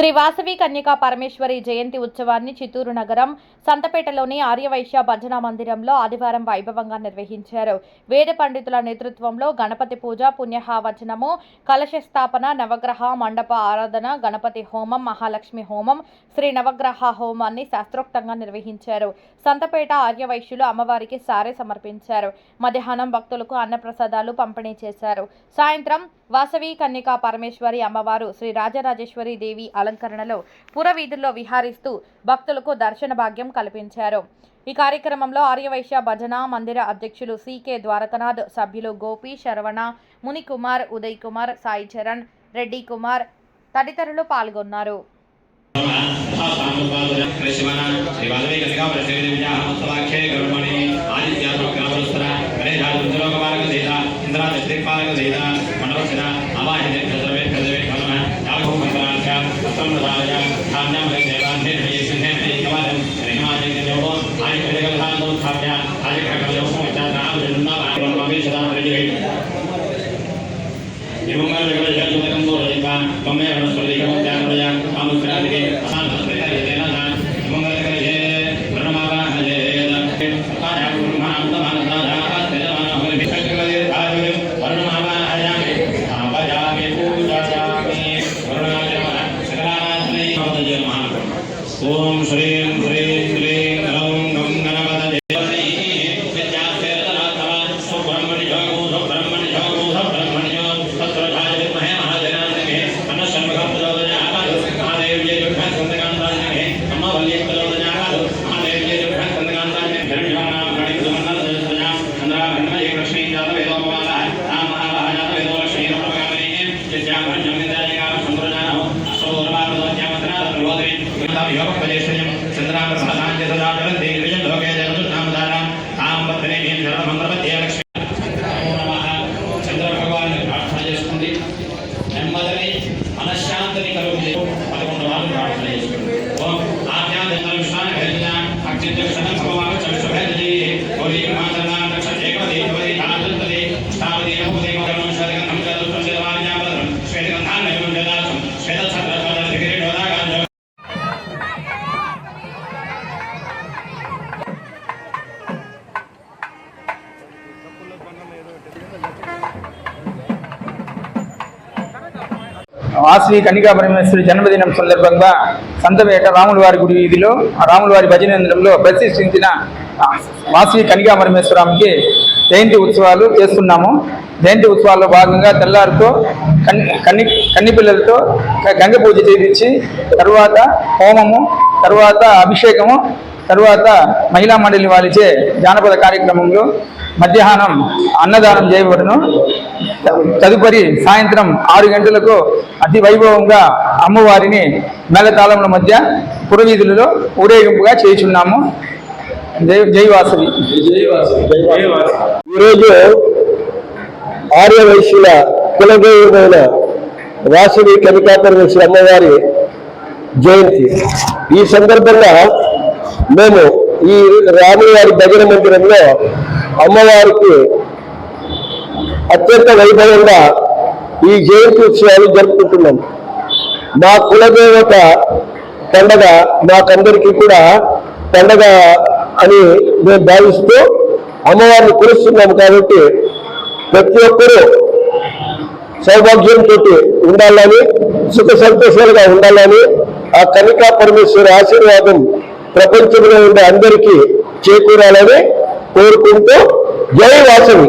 శ్రీ వాసవి కన్యకా పరమేశ్వరి జయంతి ఉత్సవాన్ని చిత్తూరు నగరం సంతపేటలోని ఆర్యవైశ్య భజన మందిరంలో ఆదివారం వైభవంగా నిర్వహించారు. వేద పండితుల నేతృత్వంలో గణపతి పూజ, పుణ్యహావచనము, కలశ స్థాపన, నవగ్రహ మండప ఆరాధన, గణపతి హోమం, మహాలక్ష్మి హోమం, శ్రీ నవగ్రహ హోమాన్ని శాస్త్రోక్తంగా నిర్వహించారు. సంతపేట ఆర్యవైశ్యులు అమ్మవారికి సారె సమర్పించారు. మధ్యాహ్నం భక్తులకు అన్నప్రసాదాలు పంపిణీ చేశారు. సాయంత్రం వాసవి కన్యకా పరమేశ్వరి అమ్మవారు శ్రీ రాజరాజేశ్వరి దేవి అలంకరణలో పురవీధుల్లో విహారిస్తూ భక్తులకు దర్శన భాగ్యం కల్పించారు. ఈ కార్యక్రమంలో ఆర్యవైశ్య భజన మందిర అధ్యక్షులు సికే ద్వారకనాథ్, సభ్యులు గోపి, శరవణ, మునికుమార్, ఉదయ్ కుమార్, సాయి చరణ్, రెడ్డి కుమార్ తదితరులు పాల్గొన్నారు. ओम श्रीं ह्रीं क्लीं ह्रौं गं गणपतये వాసవి కన్యకా పరమేశ్వరి జన్మదినం సందర్భంగా సంతపేట రాములవారి గుడి వీధిలో రాములవారి భజనేంద్రంలో ప్రతిష్ఠించిన వాసవి కన్యకా పరమేశ్వరానికి జయంతి ఉత్సవాలు చేస్తున్నాము. జయంతి ఉత్సవాల్లో భాగంగా తెల్లారితో కన్ని పిల్లలతో గంగ పూజ చేయించి తరువాత హోమము, తరువాత అభిషేకము, తరువాత మహిళా మండలి వారిచే జానపద కార్యక్రమంలో మధ్యాహ్నం అన్నదానం చేయబడును. తదుపరి సాయంత్రం 6 గంటలకు అతి వైభవంగా అమ్మవారిని మేళతాళముల మధ్య పురవీధులలో ఊరేగింపుగా చేయుచున్నాము. జై వాసవి. ఈరోజు ఆర్యవైశ్యుల కులదైవమైన వాసవి కన్యకా పరమేశ్వరి అమ్మవారి జయంతి. ఈ సందర్భంగా మేము ఈ రాములవారి భజన మందిరంలో అమ్మవారికి అత్యంత వైభవంగా ఈ జయంతి ఉత్సవాలు జరుపుకుంటున్నాం. మా కులదేవత పండగ మాకందరికీ కూడా పండగ అని మేము భావిస్తూ అమ్మవారిని కొలుస్తున్నాము. కాబట్టి ప్రతి ఒక్కరూ సౌభాగ్యంతో ఉండాలని, సుఖ సంతోషాలుగా ఉండాలని, ఆ కన్యకా పరమేశ్వరి ఆశీర్వాదం ప్రపంచంలో ఉండే అందరికీ చేకూరాలని కోరుకుంటూ జై వాసవి.